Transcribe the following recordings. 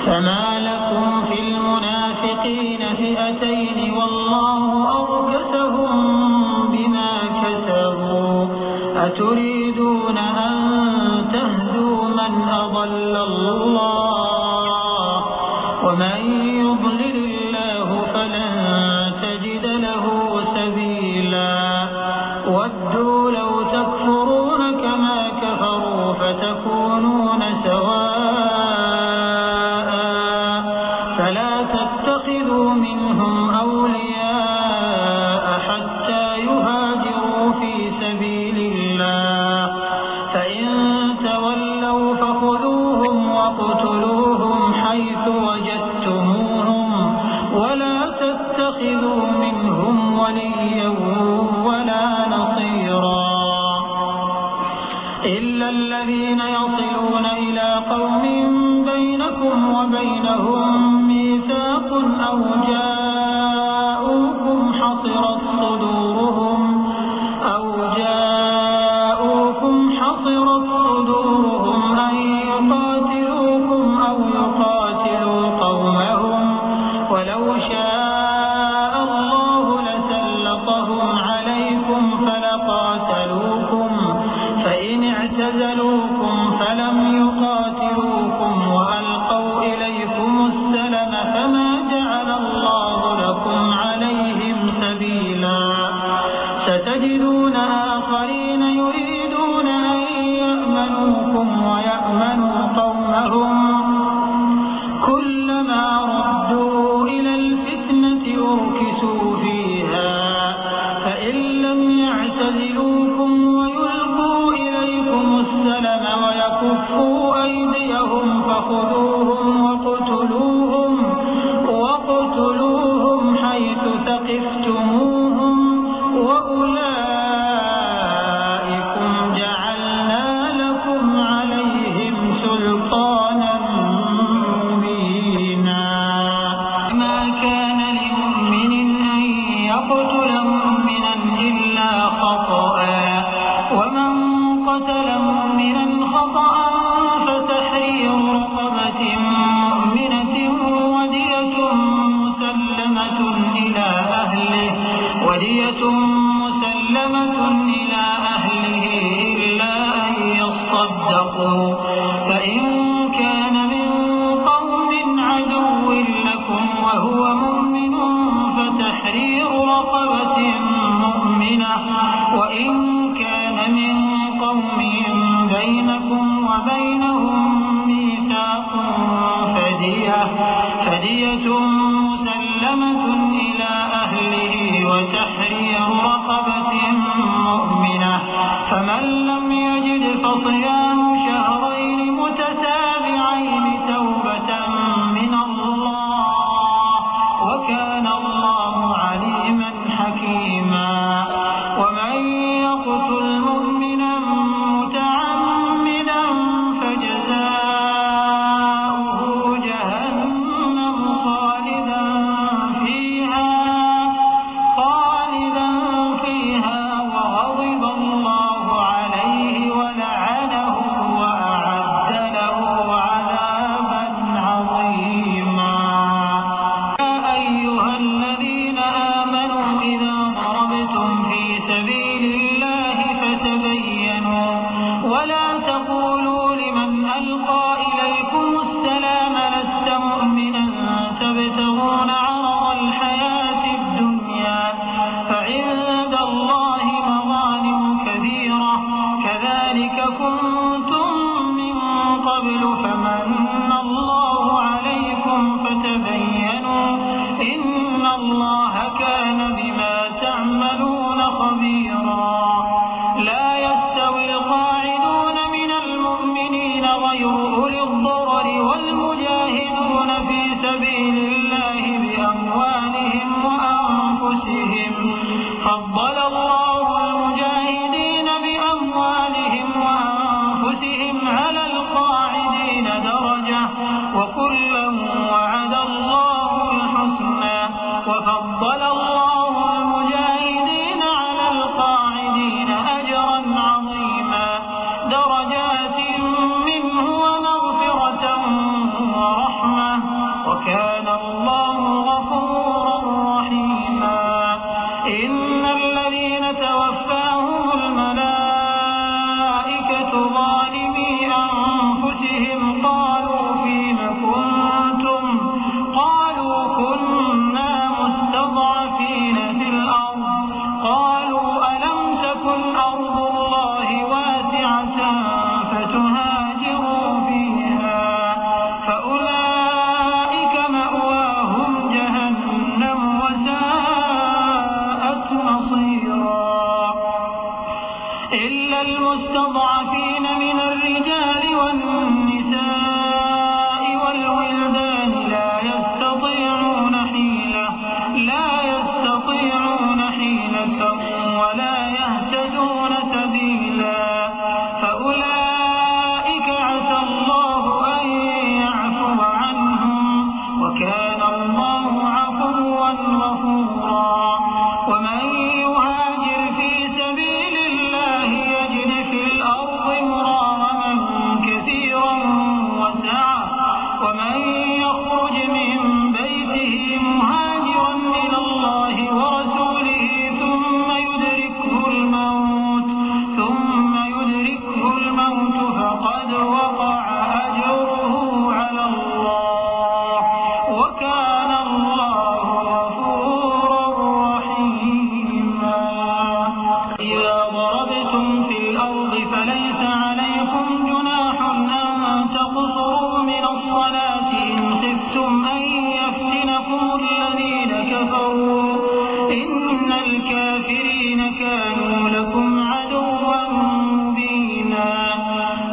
فما لكم في المنافقين فئتين والله أركسهم بما كسبوا أتريدون أن تهدوا من أضل الله ومن يضلل الله فلن تجد له سبيلا ودوا لو تكفرون كما كفروا فتكونون سواء فلا تتخذوا منهم أولياء حتى يهاجروا في سبيل الله فإن تولوا فخذوهم واقتلوهم حيث وجدتموهم ولا تتخذوا منهم وليا ولا نصيرا إلا الذين يصلون إلى قوم بينكم وبينهم ميثاق أو جاءوكم حصرت صدورهم أن يقاتلوكم أو يقاتلوا قومهم ولو شاء الله لسلطهم عليكم فلقاتلوكم فإن اعتزلوكم فلم يقاتلوكم وألقوا إليكم السلم فما جعل الله لكم عليهم سبيلا ستجدون آخرين يريدون أن يأمنوكم ويأمنوا قومهم كلما ردوا إلى الفتنة أركسوا فيها فإن لم يعتزلوكم ويلقوا إليكم السلم ويكفوا أيديهم فخذوهم واقتلوهم حيث ثقفتموهم وأولئكم جعلنا لكم عليهم سلطانا مبينا ما كان لمؤمن أن يقتل مؤمنا إلا خطأ ومن قتل مؤمنا خطأ فتحرير رقبة مؤمنة ودية مسلمة إلى أهله إلا أن يصدقوا فإن كان من قوم عدو لكم وهو مؤمن فتحرير رقبة مؤمنة وإن كان من قوم بينكم وبينهم ميثاق فدية مسلمة إلى أهله وتحرير رقبة مؤمنة فمن لم يجد فصيام شهرين متتابعين توبة من الله وكان الله عليما حكيما ومن يقتل مؤمنا متعمدا فجزاؤه جهنم خالدا فيها وغضب الله عليه ولعنه وأعد له عذابا عظيما يا أيها الذين آمنوا إذا ضربتم في سبيل الله فتبينوا ولا تقولوا لمن ألقى إليكم السلام لست مؤمنا تبتغون عرض الحياة الدنيا فعند الله مغانم كثيرة كذلك كنتم من قبل فمن الله عليكم فتبينوا إن الله كان بما تعملون خبيرا لا يستوي القاعدون من المؤمنين غير أولي الضرر والمجاهدون في سبيل الله بأموالهم وأنفسهم فضل الله المجاهدين بأموالهم وأنفسهم على القاعدين درجة وكلا وعد الله الحسنى وفضل الله المجاهدين على القاعدين أجرا عظيما درجات منه ومغفرة ورحمة الله غفورا رحيما. إن الذين توفاهم الملائكة ظالمي أنفسهم قالوا فيم كنتم قالوا كنا مستضعفين في الأرض قالوا ألم تكن أرض الله واسعة فتهاجروا فيها فأولئك مأواهم جهنم وساءت مصيرا. إلا المستضعفين من الرجال والنساء والولدان لا يستطيعون حيلة ولا يهتدون سبيلا فأولئك عسى الله أن يعفو عنهم وكان الله عفوا غفورا. ومن يهاجر في سبيل الله يجد في الأرض مراغما كثيرا وسعة ومن يخرج من بيته مهاجرا إلى الله ورسوله ثم يدركه الموت فقد وقع أجره على الله وكان الله غفورا رحيما. إذا ضربتم في الأرض فليس عليكم جناح أن تقصروا من الصلاة إن خفتم أن يفتنكم الذين كفروا إن الكافرين كانوا لكم عدوا مبينا.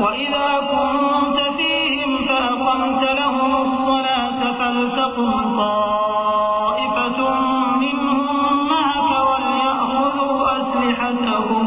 وإذا كنت فيهم فأقمت لهم الصلاة فلتقم طائفة منهم معك وليأخذوا أسلحتهم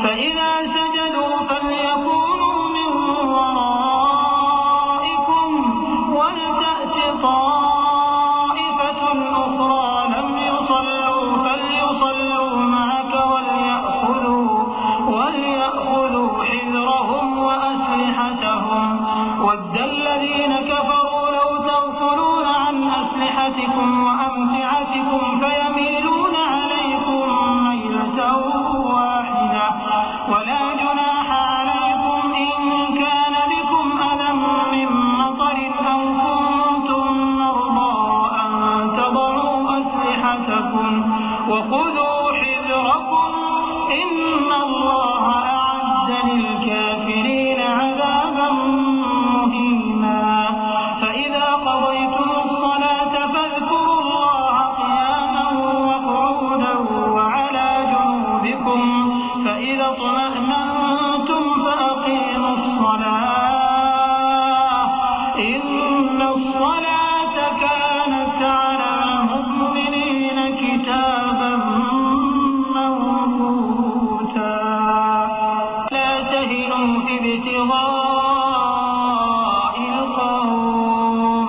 فإذا سجدوا فليكونوا من ورائكم ولتأت طائفة أخرى لم يصلوا فليصلوا معك وليأخذوا حذرهم وأسلحتهم ود الذين كفروا لو تغفلون عن أسلحتكم وأمتعتكم فيميلون عليكم ميلة واحدة ولا جناح عليكم إن كان بكم أذى من مطر أو كنتم مرضى أن تضعوا أسلحتكم وخذوا حذركم إن الله أعد للكافرين عذابا مهينا. فإذا قضيتم الصلاة فاذكروا الله قياما وقعودا وعلى جنوبكم فإذا اطمأننتم فأقيموا الصلاة إن الصلاة كانت على المؤمنين كتابا موقوتا. لا تهنوا في ابتغاء القوم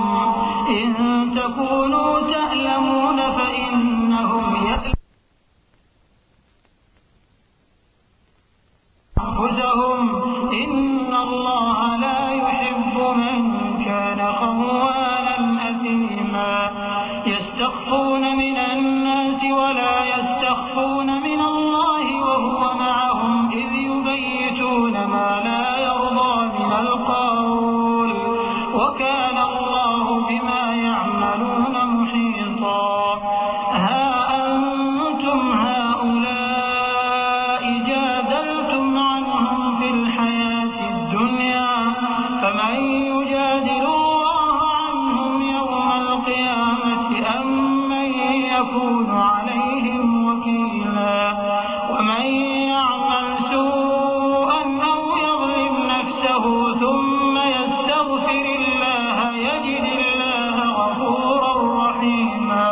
إن تكونوا تألمون فإنهم أنفسهم إن الله لا يحب من كان خوانا أثيما. يستخفون من الناس ولا يستخفون من الله وهو معهم إذ يبيتون ما لا يرضى من القول وكان الله بما يعملون محيطا. ها أنتم هؤلاء جادلتم عنهم في الحياة الدنيا فمن يجادل الله عنهم يوم القيامة أم من يكون عليهم وكيلا. ومن يعمل سوءا أو يظلم نفسه ثم يستغفر الله يجد الله غفورا رحيما.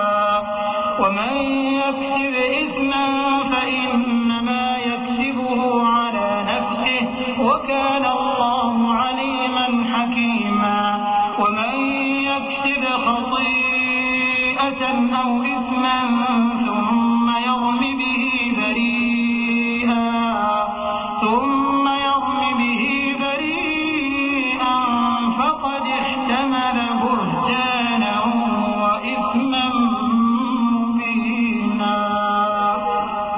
ومن يكسب إثما فإنما يكسبه على نفسه وكان الله عليما حكيما. ومن يكسب خطيئة أو إثما ثم يرم به بريئا